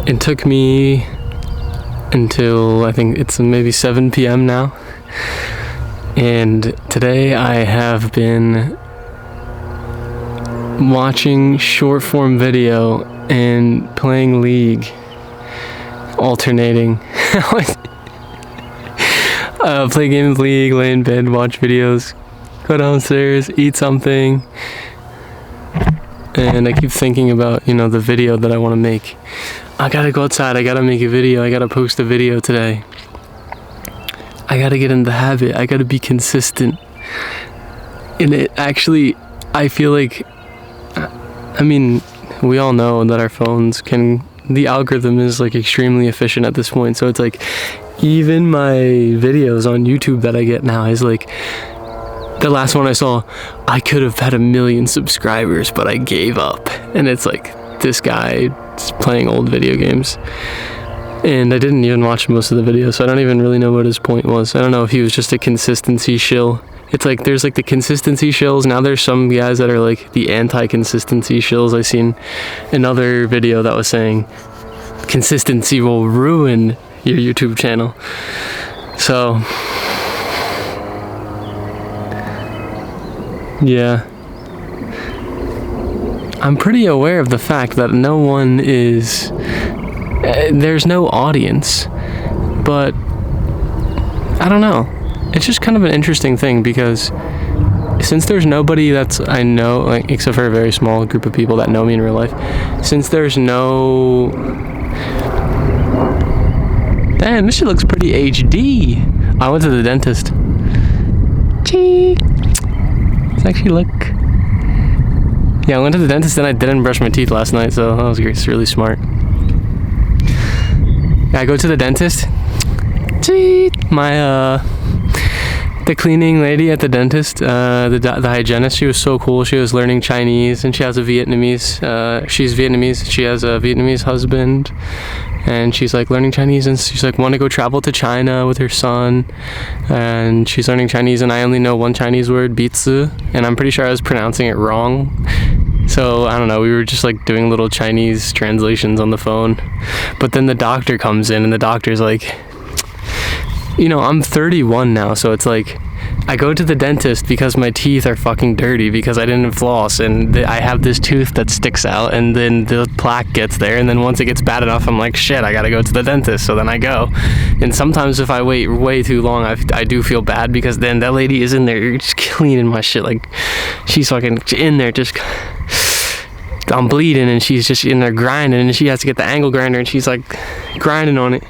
It took me until I think it's maybe 7 p.m. now, and today I have been watching short form video and playing League, alternating. Play games, League, lay in bed, watch videos, go downstairs, eat something, and I keep thinking about, the video that I want to make. I gotta go outside, I gotta make a video, I gotta post a video today. I gotta get in the habit, I gotta be consistent. And it actually, I feel like, we all know that our phones the algorithm is like extremely efficient at this point, so it's like, even my videos on YouTube that I get now is like, the last one I saw, I could have had 1 million subscribers, but I gave up. And it's like, this guy playing old video games. And I didn't even watch most of the video, so I don't even really know what his point was. I don't know if he was just a consistency shill. It's like, there's like the consistency shills. Now there's some guys that are like the anti-consistency shills. I seen another video that was saying, consistency will ruin your YouTube channel. So, yeah. I'm pretty aware of the fact that there's no audience, but I don't know. It's just kind of an interesting thing, because since there's nobody I know, like, except for a very small group of people that know me in real life, since there's no... Damn, this shit looks pretty HD. I went to the dentist. Gee. Let's actually look. Yeah, I went to the dentist and I didn't brush my teeth last night, so that was really smart. I go to the dentist. Gee. The cleaning lady at the dentist, the hygienist, she was so cool. She was learning Chinese, and she has she's Vietnamese. She has a Vietnamese husband, and she's like learning Chinese, and she's like, want to go travel to China with her son, and she's learning Chinese, and I only know one Chinese word, bizi, and I'm pretty sure I was pronouncing it wrong. So, I don't know, we were just like doing little Chinese translations on the phone. But then the doctor comes in, and the doctor's like, I'm 31 now, so it's like, I go to the dentist because my teeth are fucking dirty because I didn't floss, and I have this tooth that sticks out, and then the plaque gets there, and then once it gets bad enough, I'm like, shit, I gotta go to the dentist. So then I go, and sometimes if I wait way too long, I do feel bad, because then that lady is in there just cleaning my shit, like, she's fucking in there just... I'm bleeding, and she's just in there grinding, and she has to get the angle grinder, and she's like grinding on it.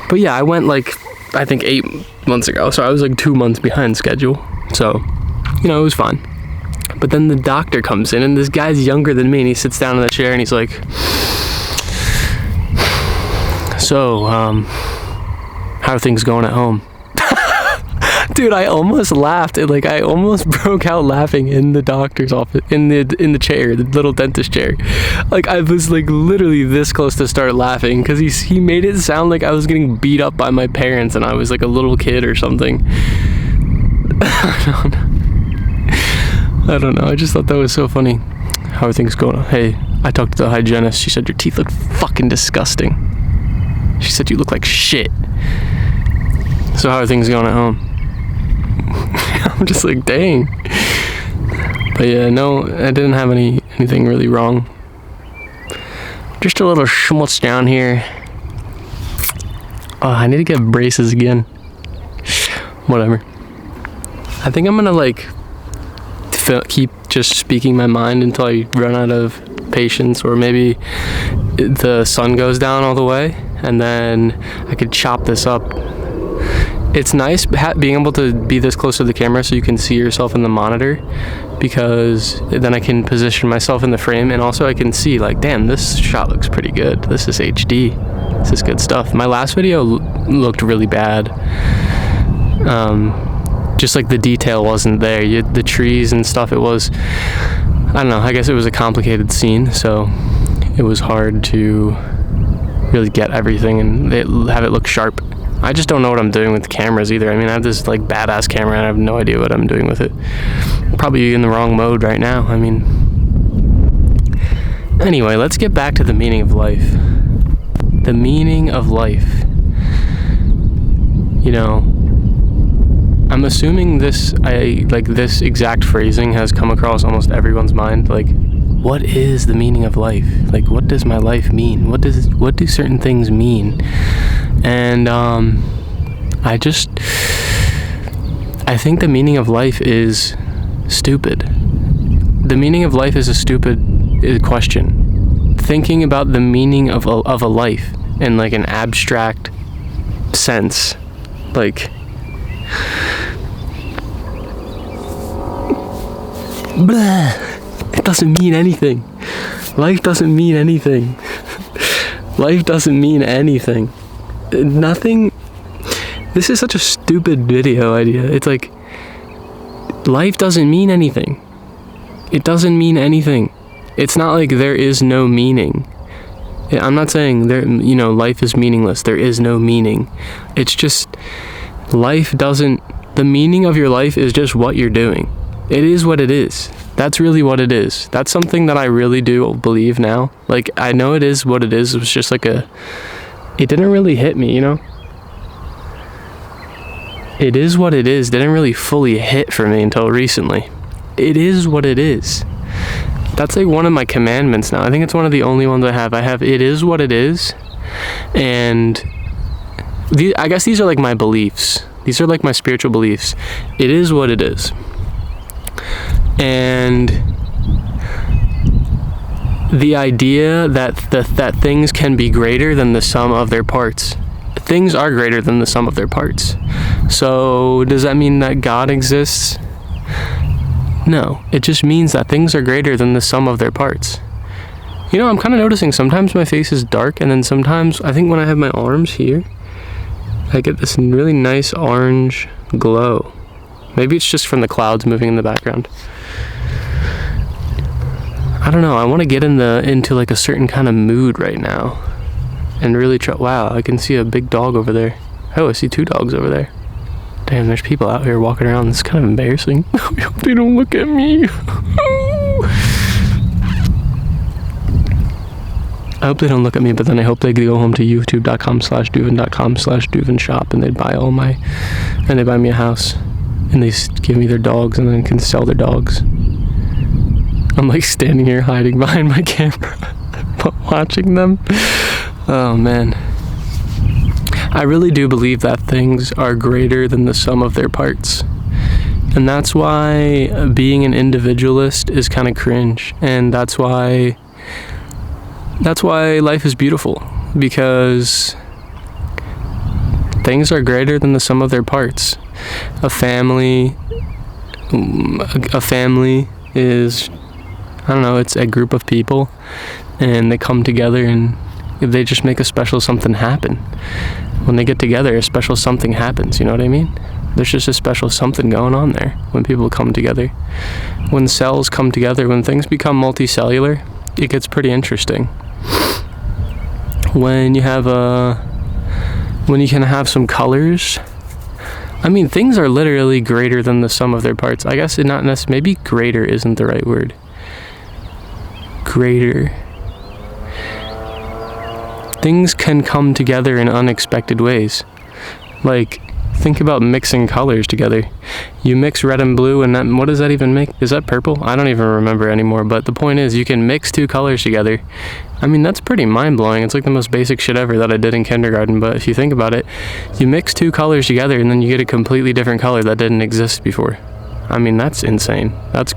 But yeah, I went like, I think 8 months ago, so I was like 2 months behind schedule. So, it was fine. But then the doctor comes in, and this guy's younger than me, and he sits down in the chair, and he's like, so, how are things going at home? Dude, I almost laughed. I almost broke out laughing in the doctor's office, in the chair, the little dentist chair. Like, I was like literally this close to start laughing, because he made it sound like I was getting beat up by my parents and I was like a little kid or something. I don't know. I just thought that was so funny. How are things going? Hey, I talked to the hygienist. She said your teeth look fucking disgusting. She said you look like shit. So how are things going at home? I'm just like, dang. But yeah, no, I didn't have anything really wrong. Just a little schmutz down here. Oh, I need to get braces again. Whatever. I think I'm gonna keep just speaking my mind until I run out of patience, or maybe the sun goes down all the way, and then I could chop this up. It's nice being able to be this close to the camera so you can see yourself in the monitor, because then I can position myself in the frame, and also I can see, like, damn, this shot looks pretty good. This is HD. This is good stuff. My last video looked really bad. Just like the detail wasn't there. The trees and stuff, I don't know, I guess it was a complicated scene, so it was hard to really get everything and have it look sharp. I just don't know what I'm doing with the cameras either. I mean, I have this like badass camera and I have no idea what I'm doing with it. Probably in the wrong mode right now. I mean, Anyway, let's get back to the meaning of life. The meaning of life. You know, I'm assuming this exact phrasing has come across almost everyone's mind. Like, what is the meaning of life? Like, what does my life mean? What do certain things mean? And I think the meaning of life is stupid. The meaning of life is a stupid question. Thinking about the meaning of a life in like an abstract sense, like, blah, it doesn't mean anything. Life doesn't mean anything. Life doesn't mean anything. Nothing. This is such a stupid video idea. It's like, life doesn't mean anything. It doesn't mean anything. It's not like there is no meaning. I'm not saying life is meaningless. There is no meaning. It's just, the meaning of your life is just what you're doing. It is what it is. That's really what it is. That's something that I really do believe now. Like, I know it is what it is. It was just like it didn't really hit me, you know? It is what it is didn't really fully hit for me until recently. It is what it is. That's like one of my commandments now. I think it's one of the only ones I have. It is what it is. And I guess these are like my beliefs. These are like my spiritual beliefs. It is what it is. And the idea that things can be greater than the sum of their parts. Things are greater than the sum of their parts. So does that mean that God exists? No, it just means that things are greater than the sum of their parts. You know, I'm kind of noticing sometimes my face is dark, and then sometimes, I think when I have my arms here, I get this really nice orange glow. Maybe it's just from the clouds moving in the background. I don't know, I want to get into like a certain kind of mood right now. And really try, wow, I can see a big dog over there. Oh, I see 2 dogs over there. Damn, there's people out here walking around. This is kind of embarrassing. I hope they don't look at me. I hope they don't look at me, but then I hope they go home to youtube.com/duvin.com/duvinshop and they buy me a house. And they give me their dogs and then can sell their dogs. I'm like standing here hiding behind my camera, watching them. Oh man. I really do believe that things are greater than the sum of their parts. And that's why being an individualist is kind of cringe. And that's why life is beautiful. Because things are greater than the sum of their parts. A family is, I don't know, it's a group of people. And they come together and they just make a special something happen. When they get together, a special something happens, you know what I mean? There's just a special something going on there when people come together. When cells come together, when things become multicellular, it gets pretty interesting. When you can have some colors, I mean, things are literally greater than the sum of their parts. I guess maybe greater isn't the right word. Greater. Things can come together in unexpected ways. Like, think about mixing colors together. You mix red and blue, and what does that even make? Is that purple? I don't even remember anymore, but the point is, you can mix 2 colors together. I mean, that's pretty mind-blowing. It's like the most basic shit ever that I did in kindergarten, but if you think about it, you mix 2 colors together, and then you get a completely different color that didn't exist before. I mean, that's insane. That's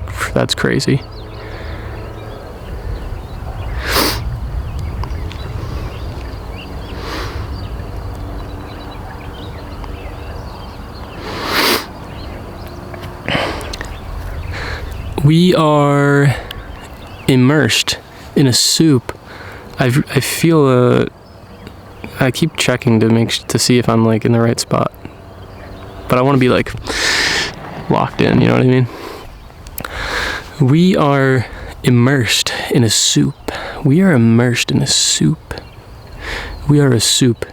crazy. We are immersed in a soup. I feel I keep checking to see if I'm like in the right spot, but I want to be like locked in, you know what I mean? We are immersed in a soup. We are immersed in a soup. We are a soup.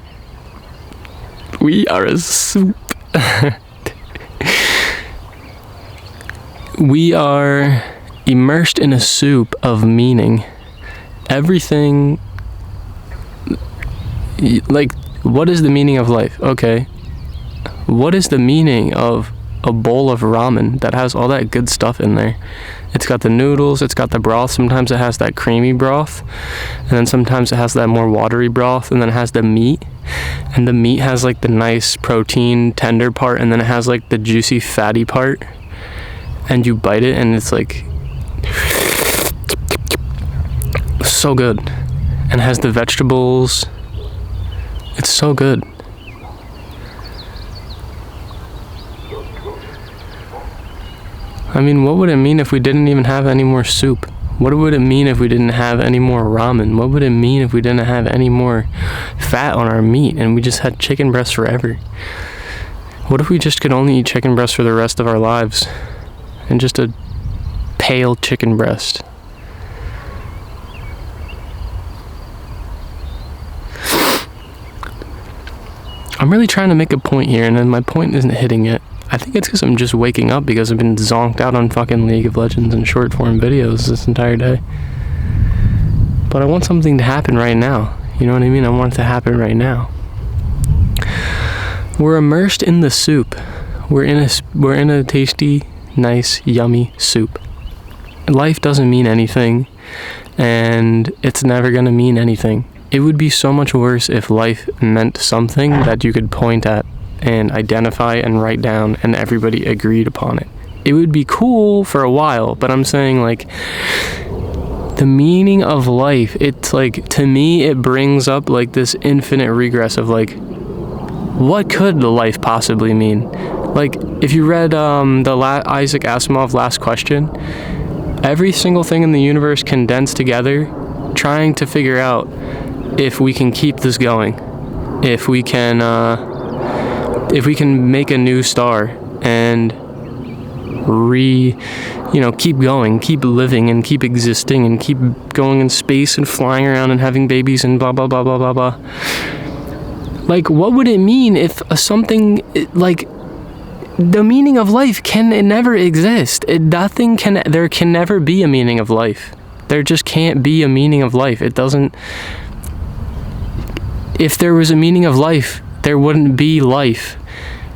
We are a soup. We are immersed in a soup of meaning, everything, like, what is the meaning of life? Okay, what is the meaning of a bowl of ramen that has all that good stuff in there? It's got the noodles, it's got the broth, sometimes it has that creamy broth, and then sometimes it has that more watery broth, and then it has the meat, and the meat has like the nice protein tender part, and then it has like the juicy fatty part, and you bite it and it's like so good, and it has the vegetables. It's so good. I mean, what would it mean if we didn't even have any more soup? What would it mean if we didn't have any more ramen? What would it mean if we didn't have any more fat on our meat and we just had chicken breast forever? What if we just could only eat chicken breast for the rest of our lives? And just a pale chicken breast. I'm really trying to make a point here, and then my point isn't hitting it. I think it's because I'm just waking up because I've been zonked out on fucking League of Legends and short form videos this entire day. But I want something to happen right now. You know what I mean? I want it to happen right now. We're immersed in the soup. We're in a tasty, nice, yummy soup. Life doesn't mean anything, and it's never gonna mean anything. It would be so much worse if life meant something that you could point at and identify and write down and everybody agreed upon it. It would be cool for a while, but I'm saying, like, the meaning of life, it's like, to me, it brings up like this infinite regress of like, what could the life possibly mean? Like, if you read Isaac Asimov Last Question, every single thing in the universe condensed together, trying to figure out if we can keep this going, if we can make a new star and keep going, keep living and keep existing and keep going in space and flying around and having babies and blah, blah, blah, blah, blah, blah. Like, what would it mean if something, like, the meaning of life can never exist. There can never be a meaning of life. There just can't be a meaning of life. It doesn't. If there was a meaning of life, there wouldn't be life.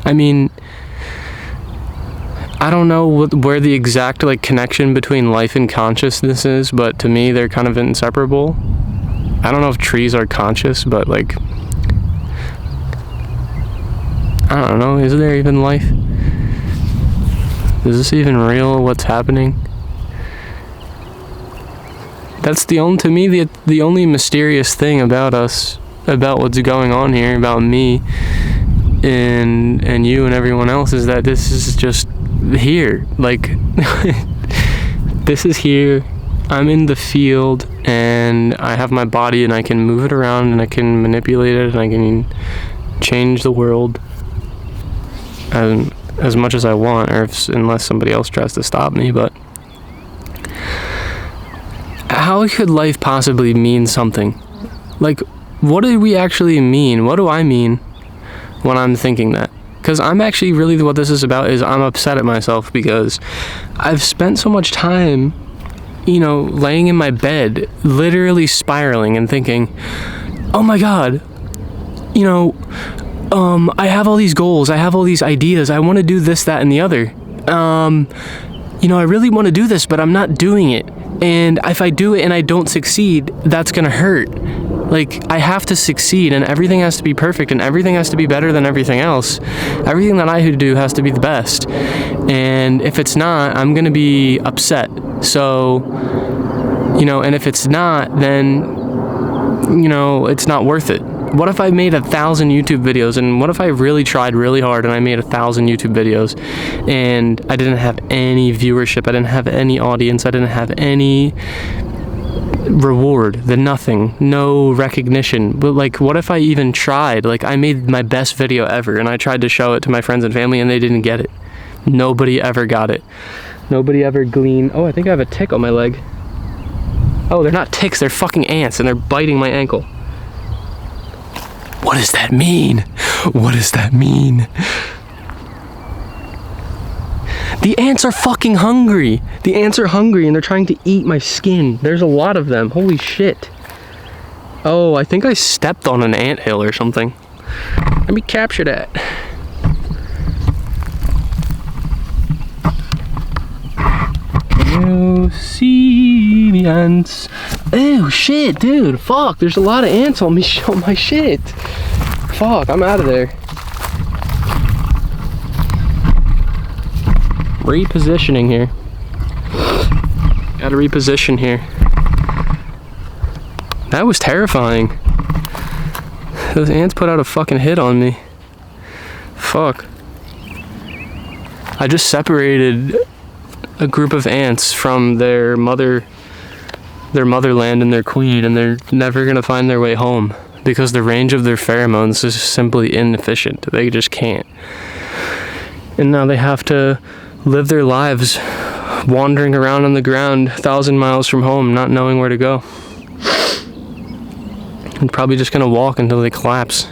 I mean, I don't know where the exact like connection between life and consciousness is, but to me, they're kind of inseparable. I don't know if trees are conscious, but like, I don't know. Is there even life? Is this even real? What's happening? That's the only mysterious thing about us, about what's going on here, about me and you and everyone else, is that this is just here. Like, this is here. I'm in the field and I have my body and I can move it around and I can manipulate it and I can change the world as much as I want, unless somebody else tries to stop me. But how could life possibly mean something? Like, what do we actually mean? What do I mean when I'm thinking that? Because I'm actually really, what this is about is I'm upset at myself because I've spent so much time, laying in my bed, literally spiraling and thinking, oh my God, I have all these goals, I have all these ideas, I want to do this, that, and the other. I really want to do this, but I'm not doing it. And if I do it and I don't succeed, that's gonna hurt. Like, I have to succeed and everything has to be perfect and everything has to be better than everything else. Everything that I do has to be the best. And if it's not, I'm gonna be upset. So, and if it's not, then, it's not worth it. What if I made 1,000 YouTube videos, and what if I really tried really hard and I made 1,000 YouTube videos and I didn't have any viewership, I didn't have any audience, I didn't have any reward, nothing, no recognition. But like, what if I even tried? Like, I made my best video ever and I tried to show it to my friends and family and they didn't get it. Nobody ever got it. Nobody ever gleaned. Oh, I think I have a tick on my leg. Oh, they're not ticks, they're fucking ants and they're biting my ankle. What does that mean? What does that mean? The ants are fucking hungry. The ants are hungry and they're trying to eat my skin. There's a lot of them. Holy shit. Oh, I think I stepped on an anthill or something. Let me capture that. You see the ants. Oh shit, dude. Fuck, there's a lot of ants on me on my shit. Fuck, I'm out of there. Repositioning here. Gotta reposition here. That was terrifying. Those ants put out a fucking hit on me. Fuck. I just separated a group of ants from their motherland and their queen, and they're never gonna find their way home because the range of their pheromones is simply inefficient. They just can't. And now they have to live their lives wandering around on the ground 1,000 miles from home, not knowing where to go. And probably just gonna walk until they collapse.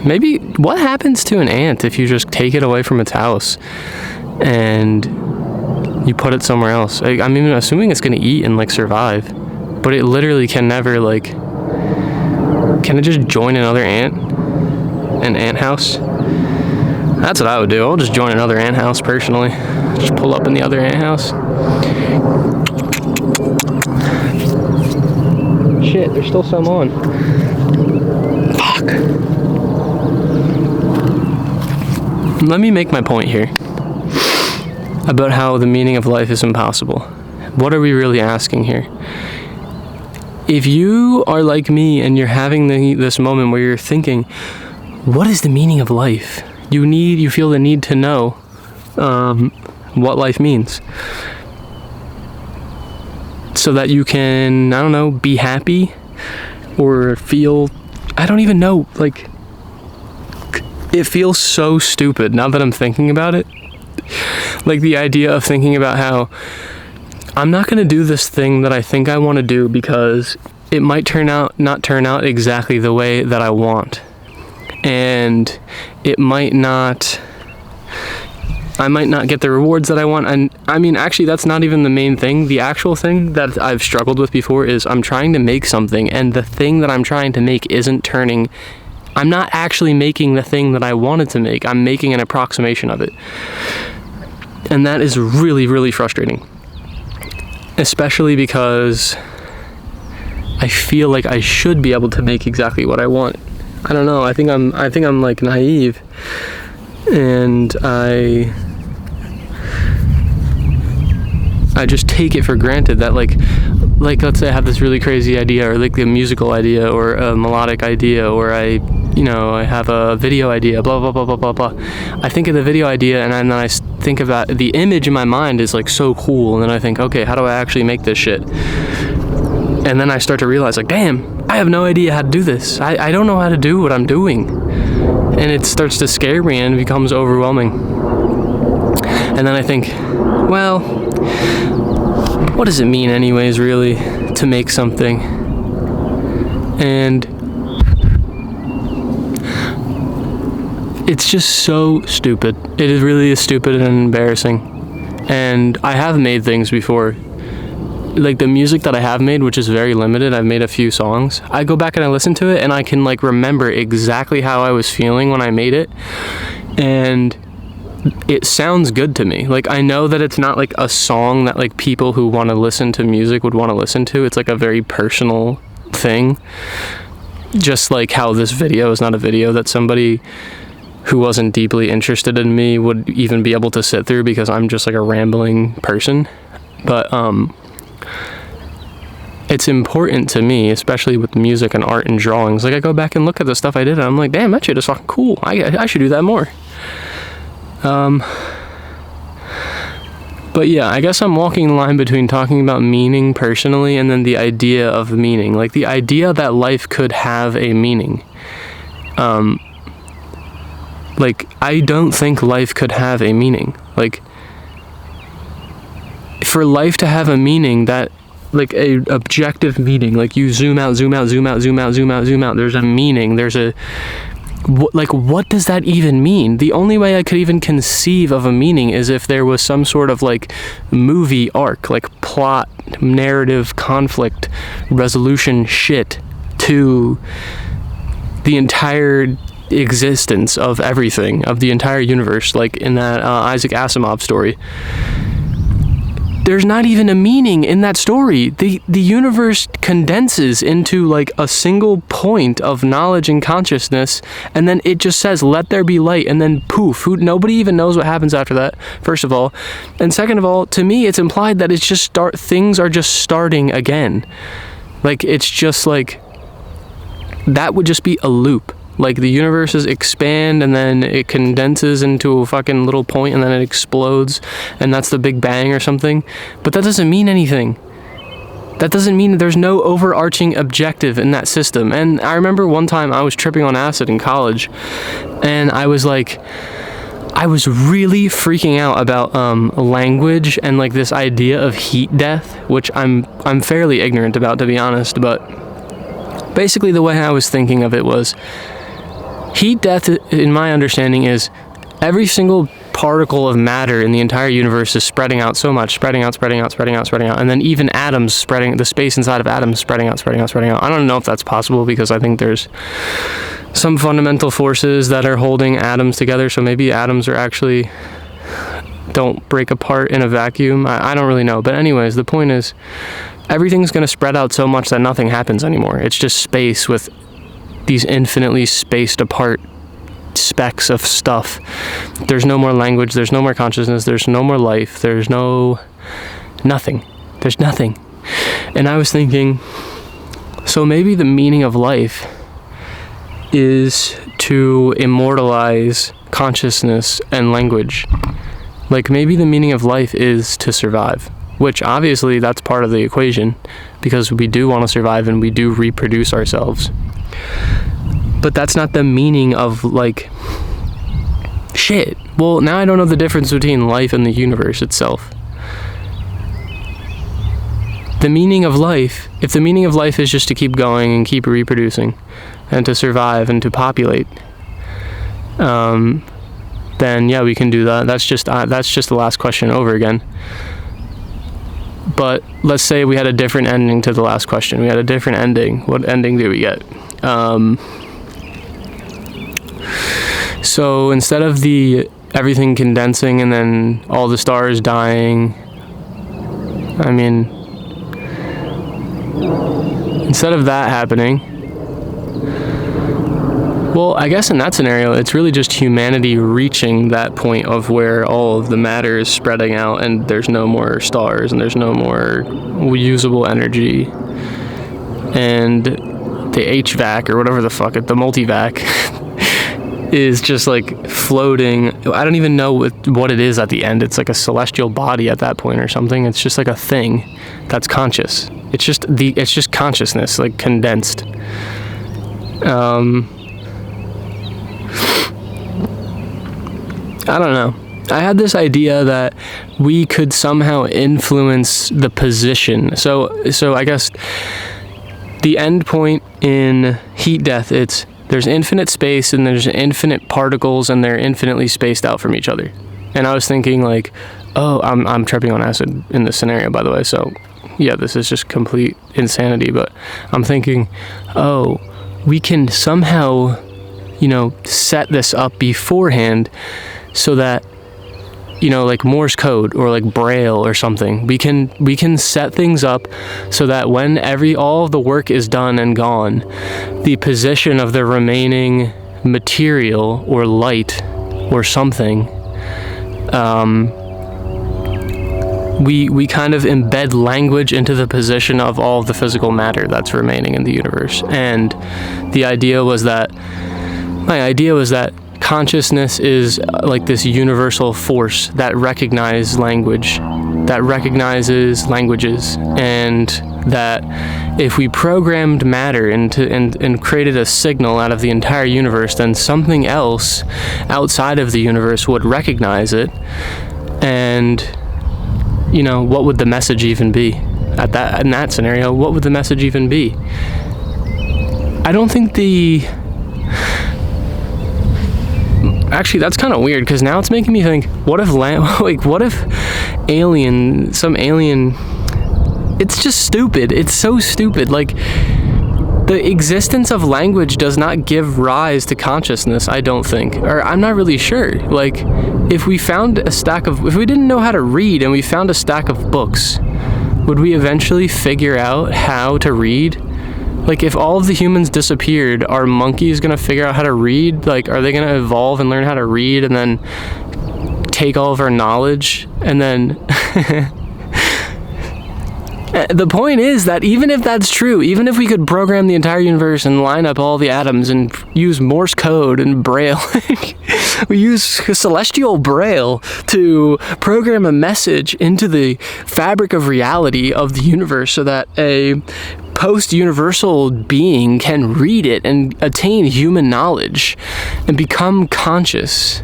Maybe, what happens to an ant if you just take it away from its house and you put it somewhere else? I'm even assuming it's gonna eat and like survive, but it literally can never like, can it just join another ant? An ant house? That's what I would do. I'll just join another ant house personally. Just pull up in the other ant house. Shit, there's still some on. Fuck. Let me make my point here about how the meaning of life is impossible. What are we really asking here? If you are like me and you're having this moment where you're thinking, what is the meaning of life? You feel the need to know what life means, so that you can, I don't know, be happy or feel, I don't even know, like, it feels so stupid now that I'm thinking about it. Like the idea of thinking about how I'm not gonna do this thing that I think I want to do because it might not turn out exactly the way that I want. And I might not get the rewards that I want. And I mean, actually, that's not even the main thing. The actual thing that I've struggled with before is I'm trying to make something, and the thing that I'm trying to make isn't turning, I'm not actually making the thing that I wanted to make. I'm making an approximation of it. And that is really, really frustrating. Especially because I feel like I should be able to make exactly what I want. I don't know. I think I'm like naive, and I just take it for granted that like let's say I have this really crazy idea, or like a musical idea, or a melodic idea, or I have a video idea, blah blah blah blah blah blah. I think of the video idea, and then I think about the image in my mind is like so cool, and then I think, okay, how do I actually make this shit? And then I start to realize, like, damn, I have no idea how to do this. I don't know how to do what I'm doing. And it starts to scare me and it becomes overwhelming. And then I think, well, what does it mean anyways, really, to make something? And it's just so stupid. It really is stupid and embarrassing. And I have made things before. Like the music that I have made, which is very limited, I've made a few songs. I go back and I listen to it and I can like remember exactly how I was feeling when I made it. And it sounds good to me. Like I know that it's not like a song that like people who want to listen to music would want to listen to. It's like a very personal thing. Just like how this video is not a video that somebody who wasn't deeply interested in me would even be able to sit through, because I'm just like a rambling person. But it's important to me, especially with music and art and drawings. Like I go back and look at the stuff I did and I'm like, damn, that shit is fucking cool. I should do that more. But yeah, I guess I'm walking the line between talking about meaning personally and then the idea of meaning. Like the idea that life could have a meaning. Like I don't think life could have a meaning. Like for life to have a meaning, that like a objective meaning, like you zoom out, there's a meaning, there's what does that even mean? The only way I could even conceive of a meaning is if there was some sort of like movie arc, like plot, narrative, conflict, resolution shit to the entire existence of everything, of the entire universe, like in that Isaac Asimov story. There's not even a meaning in that story. The universe condenses into like a single point of knowledge and consciousness, and then it just says, let there be light, and then poof, nobody even knows what happens after that, first of all. And second of all, to me, it's implied that it's just things are just starting again. Like, it's just like, that would just be a loop. Like, the universes expand and then it condenses into a fucking little point and then it explodes, and that's the Big Bang or something. But that doesn't mean anything. That doesn't mean there's no overarching objective in that system. And I remember one time I was tripping on acid in college, and I was really freaking out about language and like this idea of heat death, which I'm fairly ignorant about, to be honest. But basically the way I was thinking of it was, heat death, in my understanding, is every single particle of matter in the entire universe is spreading out so much, spreading out, and then even atoms spreading, the space inside of atoms spreading out. I don't know if that's possible, because I think there's some fundamental forces that are holding atoms together, so maybe atoms are actually don't break apart in a vacuum. I don't really know. But anyways, the point is, everything's going to spread out so much that nothing happens anymore. It's just space with these infinitely spaced apart specks of stuff. There's no more language, there's no more consciousness, there's no more life, there's nothing. There's nothing. And I was thinking, so maybe the meaning of life is to immortalize consciousness and language. Like, maybe the meaning of life is to survive, which obviously that's part of the equation, because we do want to survive and we do reproduce ourselves. But that's not the meaning of, like, shit. Well, now I don't know the difference between life and the universe itself. The meaning of life, if the meaning of life is just to keep going and keep reproducing and to survive and to populate, then yeah, we can do that. That's just the last question over again. But let's say we had a different ending to the last question. We had a different ending. What ending do we get? So instead of everything condensing and then all the stars dying, I mean, instead of that happening, well, I guess in that scenario, it's really just humanity reaching that point of where all of the matter is spreading out and there's no more stars and there's no more usable energy. And the HVAC, or whatever the fuck, the multivac, is just like floating. I don't even know what it is at the end. It's like a celestial body at that point or something. It's just like a thing that's conscious. It's just consciousness, like condensed. I don't know. I had this idea that we could somehow influence the position. So I guess the end point in heat death, there's infinite space and there's infinite particles and they're infinitely spaced out from each other. And I was thinking like, oh, I'm tripping on acid in this scenario, by the way. So yeah, this is just complete insanity. But I'm thinking, oh, we can somehow, set this up beforehand so that, like Morse code or like Braille or something, we can set things up so that when all of the work is done and gone, the position of the remaining material or light or something, we kind of embed language into the position of all of the physical matter that's remaining in the universe. And my idea was that consciousness is like this universal force that recognizes languages, and that if we programmed matter into and created a signal out of the entire universe, then something else outside of the universe would recognize it. And what would the message even be in that scenario? What would the message even be? I don't think Actually, that's kind of weird, because now it's making me think, what if what if some alien, it's just stupid. It's so stupid. Like, the existence of language does not give rise to consciousness, I don't think. Or I'm not really sure. Like, if we didn't know how to read and we found a stack of books, would we eventually figure out how to read? Like, if all of the humans disappeared, are monkeys gonna figure out how to read? Like, are they gonna evolve and learn how to read and then take all of our knowledge? And then the point is that even if that's true, even if we could program the entire universe and line up all the atoms and use Morse code and Braille, we use celestial Braille to program a message into the fabric of reality of the universe so that a post-universal being can read it and attain human knowledge and become conscious.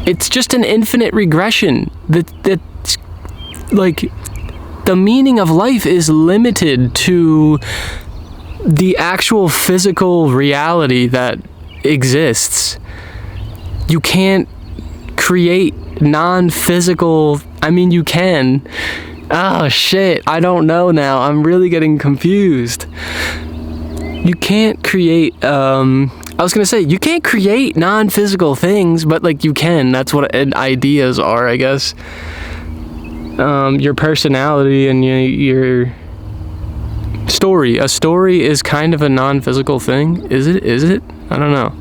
It's just an infinite regression. That's like, the meaning of life is limited to the actual physical reality that exists. You can't create non-physical, I mean, you can. Oh shit, I don't know now. I'm really getting confused. You can't create, I was gonna say, you can't create non-physical things, but like you can. That's what ideas are, I guess. Your personality and your story. A story is kind of a non-physical thing. Is it? I don't know.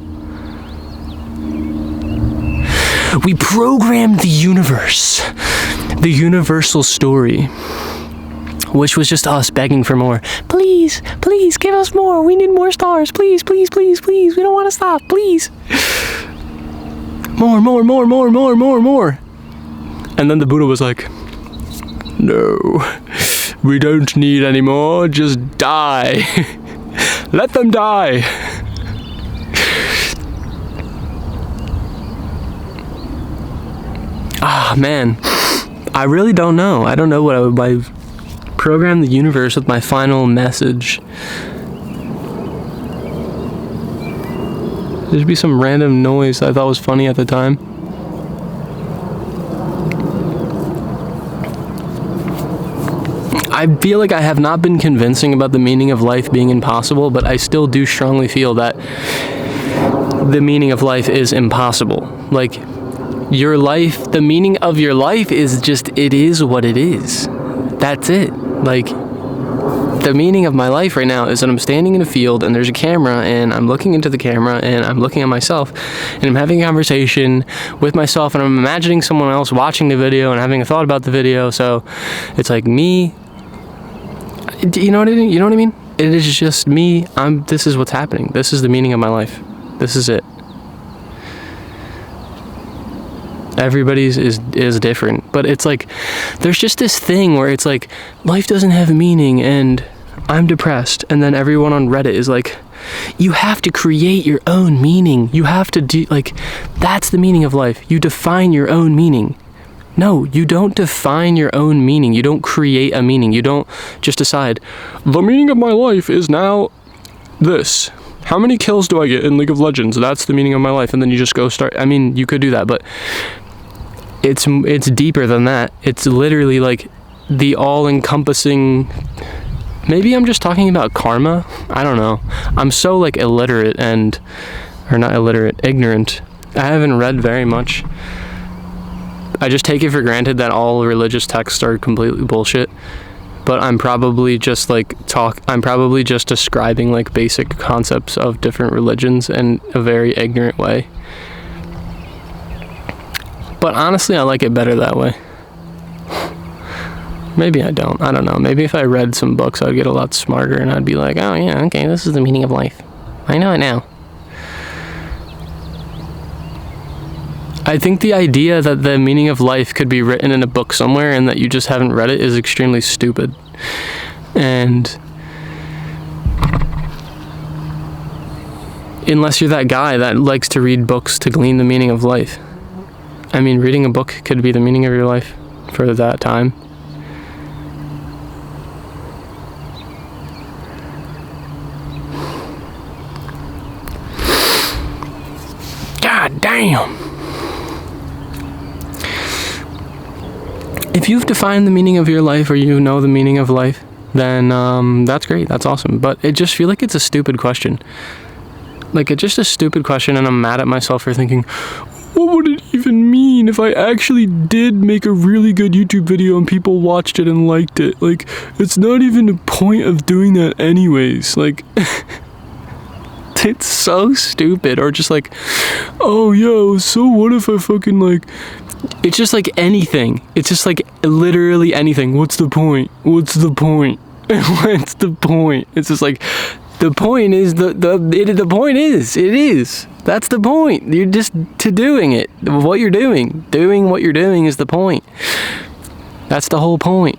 We programmed the universe. The universal story, which was just us begging for more. Please, please give us more. We need more stars. Please, please, please, please. We don't want to stop. Please. More. And then the Buddha was like, no, we don't need any more. Just die. Let them die. Ah, man. I really don't know. I don't know what I would program the universe with my final message. There'd be some random noise I thought was funny at the time. I feel like I have not been convincing about the meaning of life being impossible, but I still do strongly feel that the meaning of life is impossible. Like, your life, the meaning of your life is just, it is what it is. That's it. Like, the meaning of my life right now is that I'm standing in a field and there's a camera and I'm looking into the camera and I'm looking at myself and I'm having a conversation with myself and I'm imagining someone else watching the video and having a thought about the video. So it's like me. You know what I mean? You know what I mean? It is just me. This is what's happening. This is the meaning of my life. This is it. Everybody's is different, but it's like there's just this thing where it's like life doesn't have meaning and I'm depressed, and then everyone on Reddit is like, you have to create your own meaning. You have to do, like, that's the meaning of life. You define your own meaning. No, you don't define your own meaning. You don't create a meaning. You don't just decide, the meaning of my life is now this. How many kills do I get in League of Legends? That's the meaning of my life. And then you just go start. I mean, you could do that, but it's deeper than that. It's literally like the all-encompassing. Maybe I'm just talking about karma. I don't know. I'm so like ignorant. I haven't read very much. I just take it for granted that all religious texts are completely bullshit. But I'm probably just describing like basic concepts of different religions in a very ignorant way. But honestly, I like it better that way. Maybe I don't. I don't know. Maybe if I read some books, I'd get a lot smarter and I'd be like, oh yeah, okay, this is the meaning of life. I know it now. I think the idea that the meaning of life could be written in a book somewhere and that you just haven't read it is extremely stupid. And unless you're that guy that likes to read books to glean the meaning of life. I mean, reading a book could be the meaning of your life for that time. damn. If you've defined the meaning of your life, or you know the meaning of life, then that's great, that's awesome. But it just feel like it's a stupid question. Like, it's just a stupid question, and I'm mad at myself for thinking, what would it even mean if I actually did make a really good YouTube video and people watched it and liked it? Like, it's not even a point of doing that anyways. Like, it's so stupid. Or just like, oh yeah, so what if I fucking like, it's just like anything. It's just like literally anything. What's the point? What's the point? What's the point? It's just like, the point is the point is, it is. That's the point. You're just to doing it. What you're doing. Doing what you're doing is the point. That's the whole point.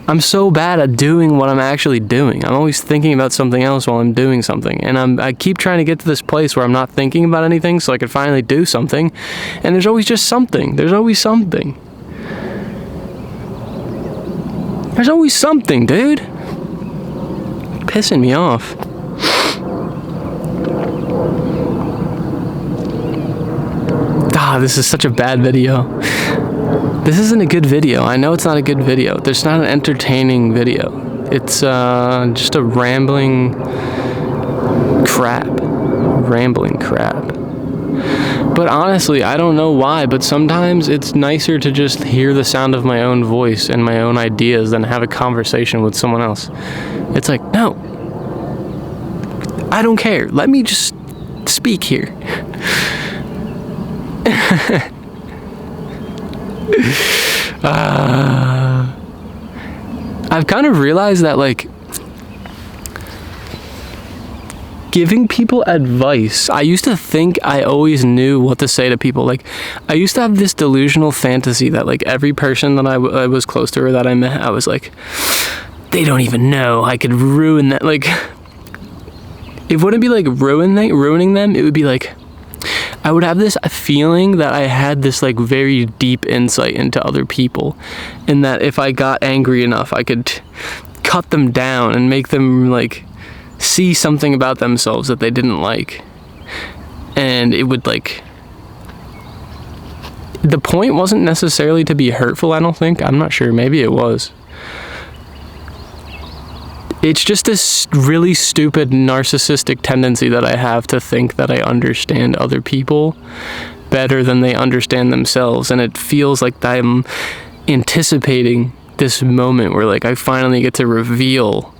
I'm so bad at doing what I'm actually doing. I'm always thinking about something else while I'm doing something. And I keep trying to get to this place where I'm not thinking about anything so I can finally do something. And there's always just something. There's always something. There's always something, dude. Pissing me off. This is such a bad video. This isn't a good video. I know it's not a good video. There's not an entertaining video. It's just a rambling crap. But honestly, I don't know why, but sometimes it's nicer to just hear the sound of my own voice and my own ideas than have a conversation with someone else. It's like, no, I don't care. Let me just speak here. I've kind of realized that, like, giving people advice, I used to think I always knew what to say to people. Like, I used to have this delusional fantasy that, like, every person that I was close to or that I met, I was like, they don't even know. I could ruin that. Like, it wouldn't be like ruining them. It would be like, I would have this feeling that I had this like very deep insight into other people, and that if I got angry enough, I could cut them down and make them like see something about themselves that they didn't like. And it would like, the point wasn't necessarily to be hurtful, I don't think. I'm not sure, maybe it was. It's just this really stupid narcissistic tendency that I have to think that I understand other people better than they understand themselves. And it feels like I'm anticipating this moment where like I finally get to reveal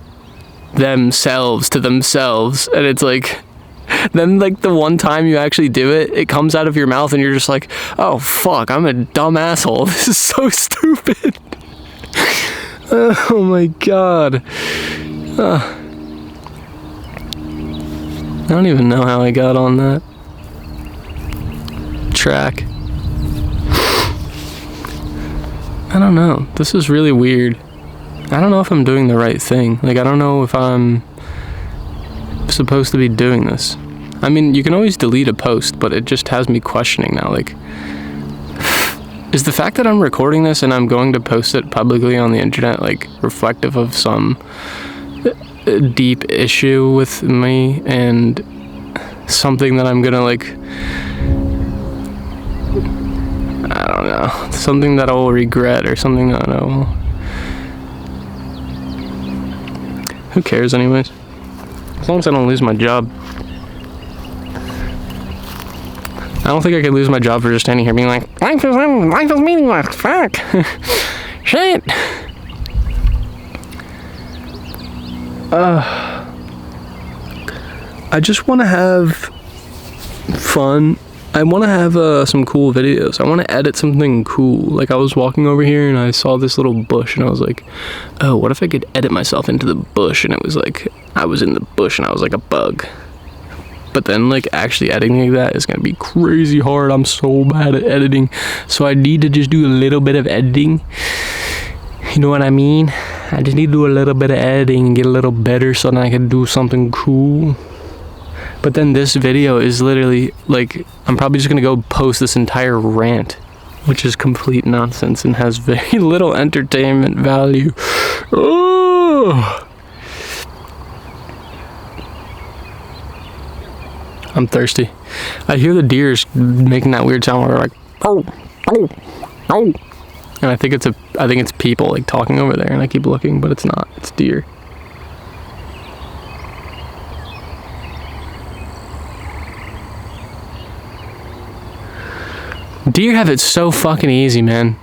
themselves to themselves. And it's like, then like the one time you actually do it, it comes out of your mouth and you're just like, oh fuck, I'm a dumb asshole. This is so stupid. Oh my god. I don't even know how I got on that track. I don't know. This is really weird. I don't know if I'm doing the right thing. Like, I don't know if I'm supposed to be doing this. I mean, you can always delete a post, but it just has me questioning now. Like, is the fact that I'm recording this and I'm going to post it publicly on the internet, like, reflective of some deep issue with me and something that I'm gonna like, I don't know, something that I will regret or something that I will, who cares anyways, as long as I don't lose my job. I don't think I could lose my job for just standing here being like, life is meaningless, fuck. Shit. I just want to have fun. I want to have some cool videos. I want to edit something cool. Like, I was walking over here and I saw this little bush and I was like, oh, what if I could edit myself into the bush? And it was like, I was in the bush and I was like a bug. But then, like, actually editing that is gonna be crazy hard. I'm so bad at editing. So I need to just do a little bit of editing. You know what I mean? I just need to do a little bit of editing and get a little better so that I can do something cool. But then this video is literally, like, I'm probably just gonna go post this entire rant, which is complete nonsense and has very little entertainment value. Oh! I'm thirsty. I hear the deers making that weird sound where they're like, oh, oh, oh. And I think it's people like talking over there, and I keep looking, but it's not. It's deer. Deer have it so fucking easy, man.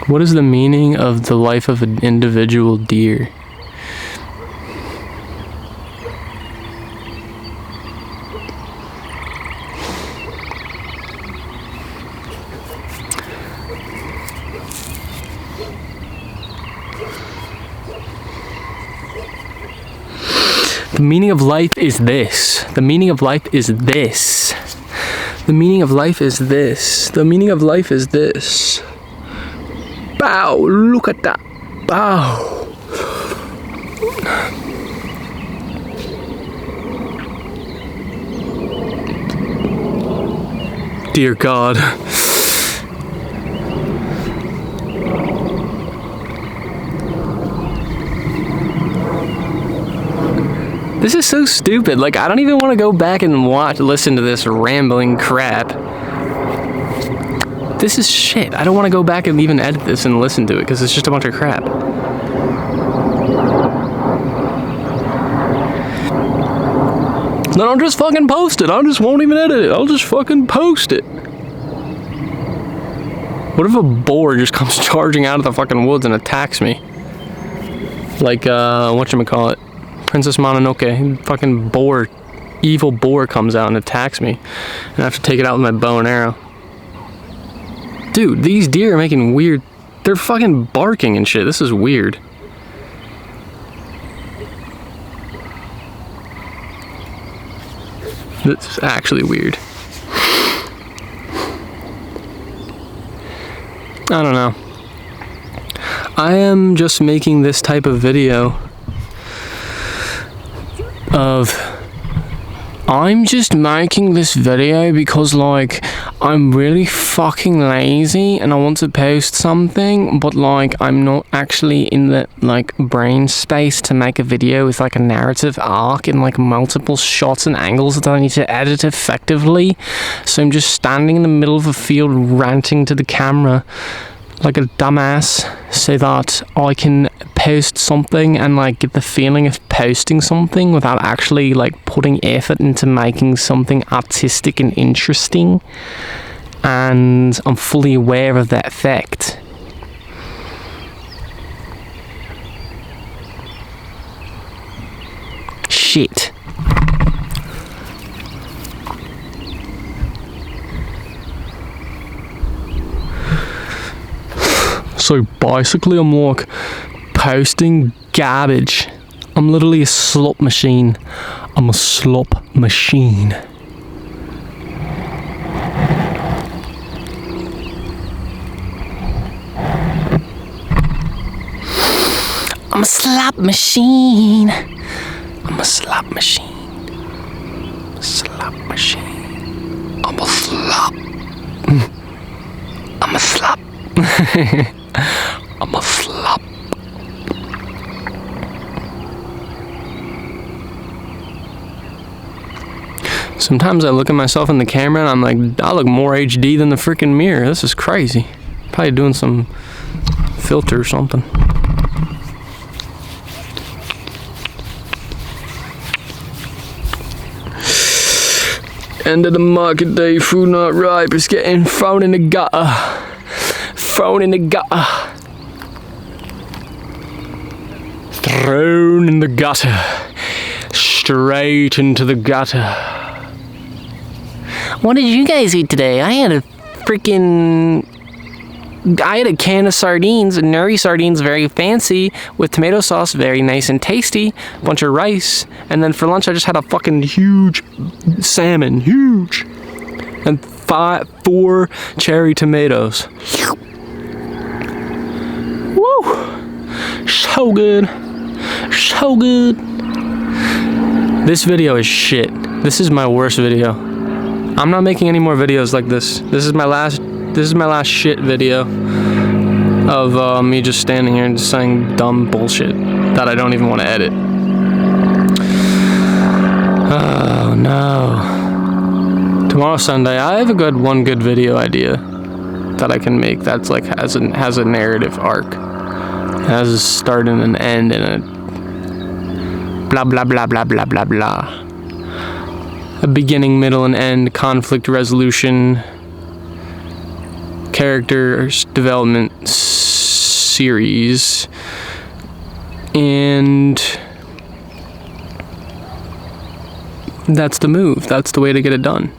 What is the meaning of the life of an individual deer? The meaning of life is this. The meaning of life is this. The meaning of life is this. The meaning of life is this. Bow, look at that. Bow. Dear God. This is so stupid. Like, I don't even want to go back and listen to this rambling crap. This is shit. I don't want to go back and even edit this and listen to it because it's just a bunch of crap. Then I'll just fucking post it. I just won't even edit it. I'll just fucking post it. What if a boar just comes charging out of the fucking woods and attacks me? Like, whatchamacallit? Princess Mononoke, fucking boar, evil boar comes out and attacks me, and I have to take it out with my bow and arrow. Dude, these deer are making weird, they're fucking barking and shit. This is weird. This is actually weird. I don't know. I am just making this type of video I'm just making this video because, like, I'm really fucking lazy and I want to post something, but, like, I'm not actually in the, like, brain space to make a video with, like, a narrative arc and, like, multiple shots and angles that I need to edit effectively. So I'm just standing in the middle of a field ranting to the camera like a dumbass so that I can post something and like get the feeling of posting something without actually like putting effort into making something artistic and interesting, and I'm fully aware of that fact. Shit. So basically I'm like posting garbage. I'm literally a slop machine. I'm a slop machine. I'm a slop machine. I'm a slop machine. Slop machine. I'm a slop. I'm a slop. I'm a slop. Sometimes I look at myself in the camera and I'm like, I look more HD than the freaking mirror. This is crazy. Probably doing some filter or something. End of the market day, food not ripe. It's getting thrown in the gutter. Thrown in the gutter. Thrown in the gutter. Straight into the gutter. What did you guys eat today? I had a can of sardines, nuri sardines, very fancy, with tomato sauce, very nice and tasty, a bunch of rice, and then for lunch I just had a fucking huge salmon, huge, and 4 cherry tomatoes. Woo! So good. So good. This video is shit. This is my worst video. I'm not making any more videos like this. This is my last shit video of me just standing here and just saying dumb bullshit that I don't even want to edit. tomorrow Sunday, I have one good video idea that I can make that's like has a narrative arc. It has a start and an end and a blah blah blah blah blah blah blah. A beginning, middle, and end, conflict resolution, character development series, and that's the move. That's the way to get it done.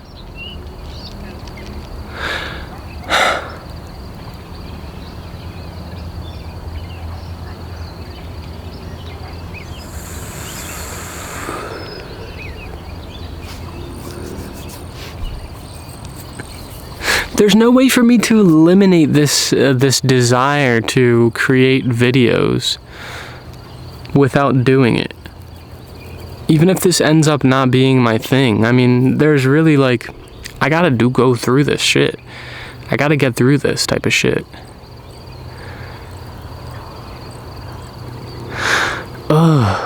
There's no way for me to eliminate this desire to create videos without doing it. Even if this ends up not being my thing. I mean, there's really like, I gotta go through this shit. I gotta get through this type of shit. Ugh.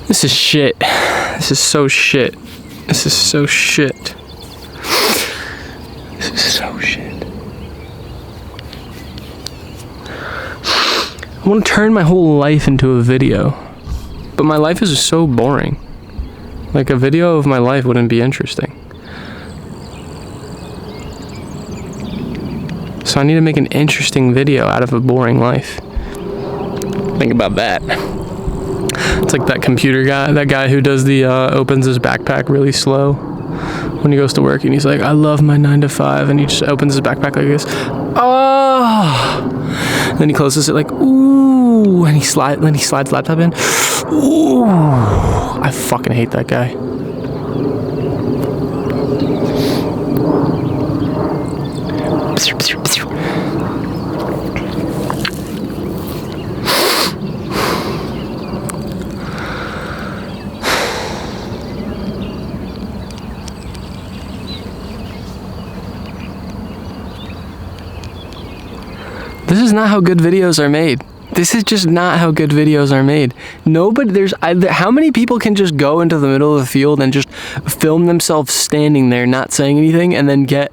This is shit. This is so shit. This is so shit. This is so shit. I want to turn my whole life into a video, but my life is so boring. Like, a video of my life wouldn't be interesting. So I need to make an interesting video out of a boring life. Think about that. It's like that computer guy, that guy who does the, opens his backpack really slow when he goes to work, and he's like, I love my 9 to 5, and he just opens his backpack like this. Oh! And then he closes it like, ooh, and then he slides laptop in. Ooh! I fucking hate that guy. This is not how good videos are made. This is just not how good videos are made. How many people can just go into the middle of the field and just film themselves standing there not saying anything and then get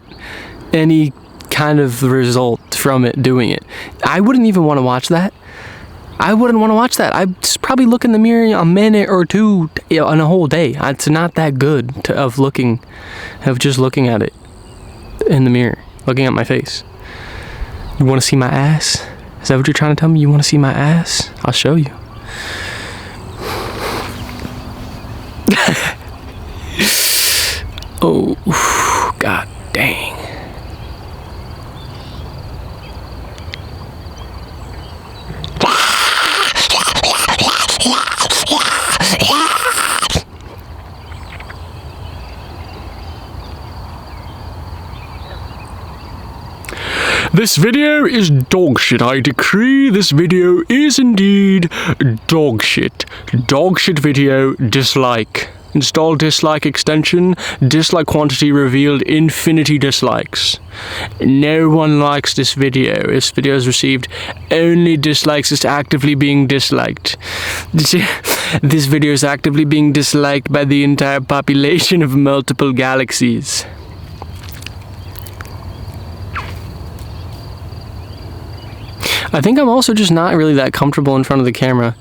any kind of result from it doing it? I wouldn't even want to watch that. I wouldn't want to watch that. I'd probably look in the mirror a minute or two on a whole day. It's not that good of just looking at it in the mirror, looking at my face. You want to see my ass? Is that what you're trying to tell me? You want to see my ass? I'll show you. Oh, god dang. This video is dog shit. I decree this video is indeed dog shit. Dog shit video, dislike. Install dislike extension, dislike quantity revealed, infinity dislikes. No one likes this video. This video has received only dislikes. It's actively being disliked. This video is actively being disliked by the entire population of multiple galaxies. I think I'm also just not really that comfortable in front of the camera.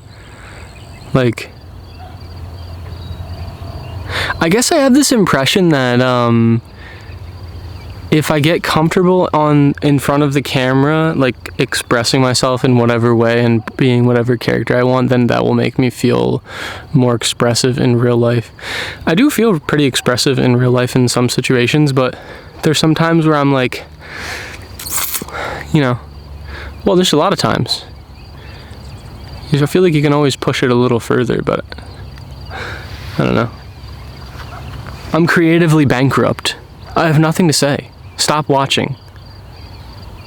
Like, I guess I have this impression that if I get comfortable in front of the camera, like expressing myself in whatever way and being whatever character I want, then that will make me feel more expressive in real life. I do feel pretty expressive in real life in some situations, but there's some times where I'm like, well, there's a lot of times. I feel like you can always push it a little further, but I don't know. I'm creatively bankrupt. I have nothing to say. Stop watching.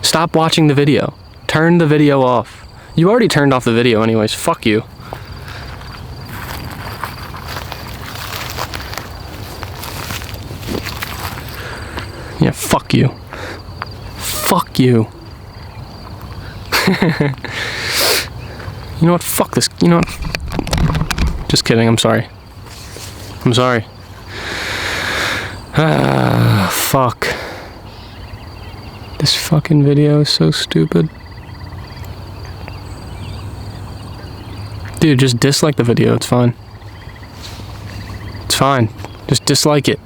Stop watching the video. Turn the video off. You already turned off the video anyways. Fuck you. Yeah, fuck you. Fuck you. You know what? Fuck this. You know what? Just kidding. I'm sorry. I'm sorry. Fuck. This fucking video is so stupid. Dude, just dislike the video. It's fine. It's fine. Just dislike it.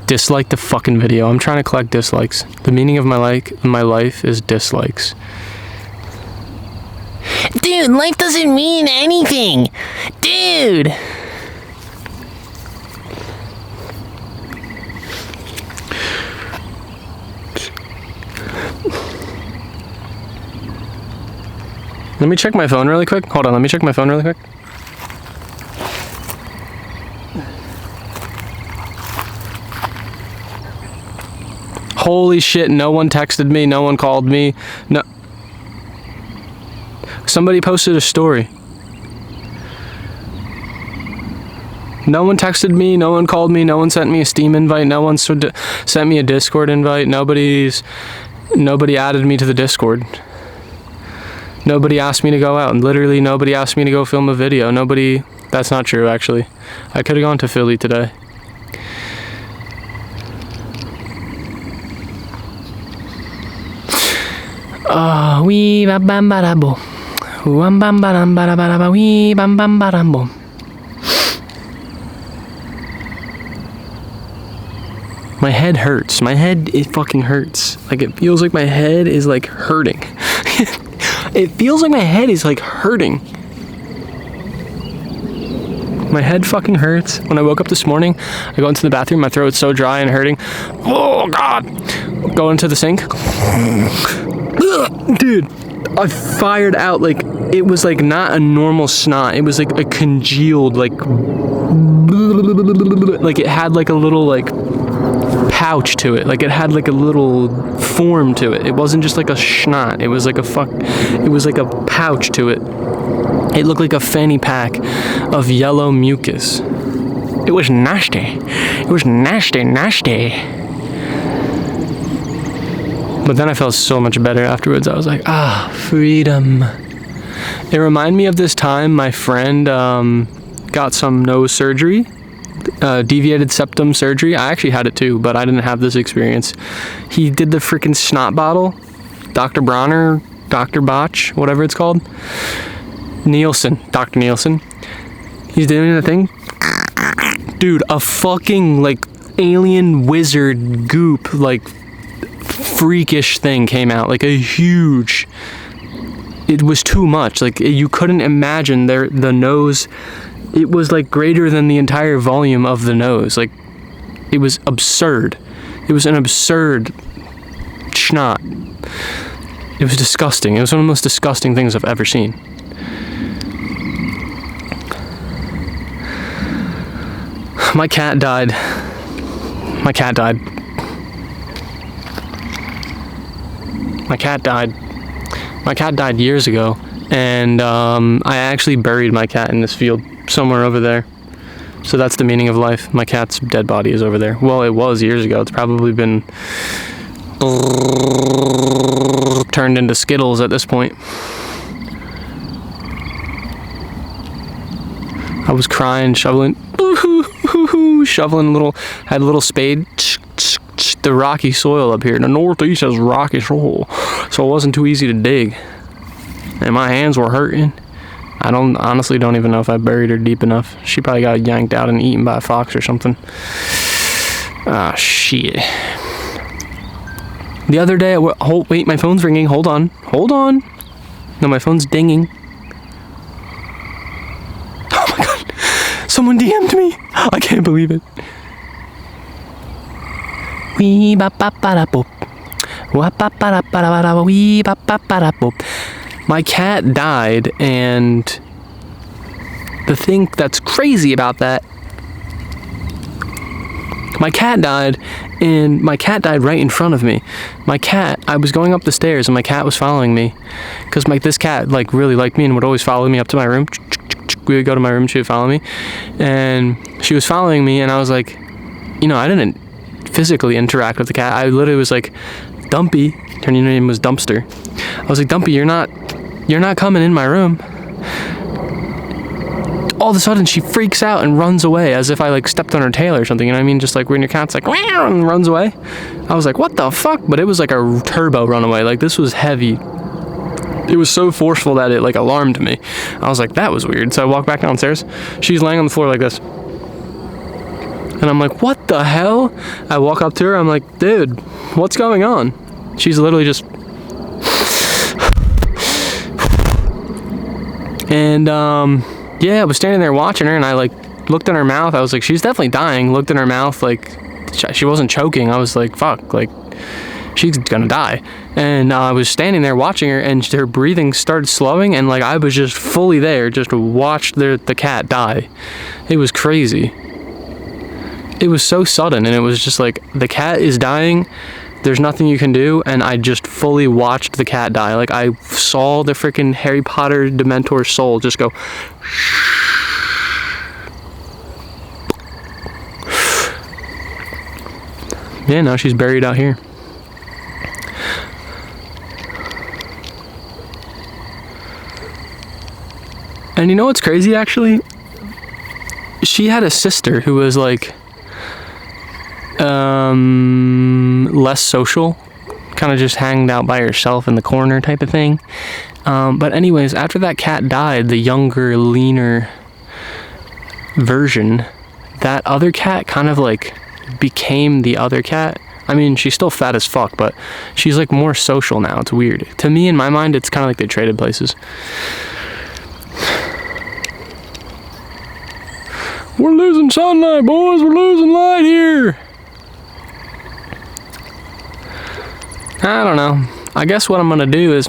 Dislike the fucking video. I'm trying to collect dislikes. The meaning of my life is dislikes. Dude, life doesn't mean anything. Dude. Let me check my phone really quick. Hold on, let me check my phone really quick. Holy shit, no one texted me, no one called me. No. Somebody posted a story. No one texted me, no one called me, no one sent me a Steam invite, no one sent me a Discord invite, nobody added me to the Discord. Nobody asked me to go out, and literally nobody asked me to go film a video. That's not true actually. I could have gone to Philly today. Wee ba bam ba da bo. Wam bam ba dam ba da ba da ba wee bam bam ba dam bo. My head hurts. My head, it fucking hurts. Like, it feels like my head is like hurting. It feels like my head is like hurting. My head fucking hurts. When I woke up this morning, I go into the bathroom, my throat's so dry and hurting. Oh God. Go into the sink. Dude, I fired out like, it was like not a normal snot. It was like a congealed, like it had like a little like pouch to it. Like it had like a little form to it. It wasn't just like a snot. It was like it was like a pouch to it. It looked like a fanny pack of yellow mucus. It was nasty. It was nasty, nasty. But then I felt so much better afterwards. I was like, freedom. It reminded me of this time my friend got some nose surgery, deviated septum surgery. I actually had it too, but I didn't have this experience. He did the freaking snot bottle, Dr. Bronner, Dr. Botch, whatever it's called. Dr. Nielsen. He's doing the thing. Dude, a fucking like alien wizard goop, like freakish thing came out, like a huge, it was too much. Like you couldn't imagine the nose. It was like greater than the entire volume of the nose. Like it was absurd. It was an absurd snot. It was disgusting. It was one of the most disgusting things I've ever seen. My cat died. My cat died. My cat died. My cat died years ago, and I actually buried my cat in this field somewhere over there. So that's the meaning of life. My cat's dead body is over there. Well, it was years ago. It's probably been turned into Skittles at this point. I was crying, shoveling had a little spade. The rocky soil up here in the northeast has rocky soil, so it wasn't too easy to dig, and my hands were hurting. I honestly don't even know if I buried her deep enough. She probably got yanked out and eaten by a fox or something. Ah, shit. The other day, wait, my phone's ringing. Hold on. No, my phone's dinging. Oh my God, someone DM'd me. I can't believe it. Wee ba ba ba da boop. Wa ba ba da ba da ba da wee ba ba ba da boop. My cat died, and the thing that's crazy about that, my cat died, and my cat died right in front of me. My cat, I was going up the stairs, and my cat was following me, because this cat like really liked me and would always follow me up to my room. We would go to my room, she would follow me, and she was following me, and I was like, you know, I didn't physically interact with the cat. I literally was like, Dumpy, her name was Dumpster. I was like, Dumpy, you're not coming in my room. All of a sudden she freaks out and runs away as if I like stepped on her tail or something, you know what I mean? Just like when your cat's like, meow, and runs away. I was like, what the fuck? But it was like a turbo runaway. Like, this was heavy. It was so forceful that it like alarmed me. I was like, that was weird. So I walked back downstairs. She's laying on the floor like this. And I'm like, what the hell? I walk up to her. I'm like, dude, what's going on? She's literally just... And, yeah, I was standing there watching her, and I, like, looked in her mouth. I was like, she's definitely dying. Looked in her mouth, like, she wasn't choking. I was like, fuck, like, she's gonna die. And I was standing there watching her, and her breathing started slowing, and, like, I was just fully there, just watched the cat die. It was crazy. It was so sudden, and it was just like, the cat is dying, there's nothing you can do, and I just fully watched the cat die. Like, I saw the freaking Harry Potter Dementor soul just go... Yeah, now she's buried out here. And you know what's crazy, actually? She had a sister who was, like... less social, kind of just hanged out by herself in the corner type of thing. But anyways, after that cat died, the younger, leaner version, that other cat kind of like became the other cat. I mean, she's still fat as fuck, but she's like more social now. It's weird. To me, in my mind, it's kind of like they traded places. We're losing sunlight, boys. We're losing light here. I don't know. I guess what I'm gonna do is...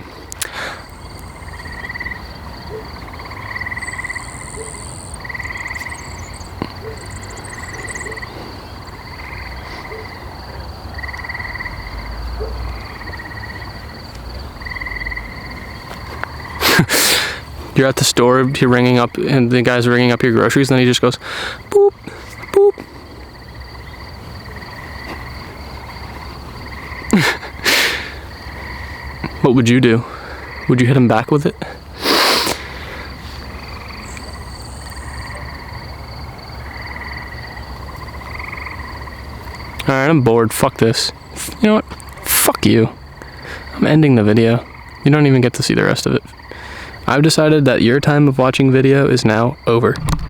You're at the store, you're ringing up, and the guy's ringing up your groceries, and then he just goes, boop, boop. What would you do? Would you hit him back with it? Alright, I'm bored. Fuck this. You know what? Fuck you. I'm ending the video. You don't even get to see the rest of it. I've decided that your time of watching video is now over.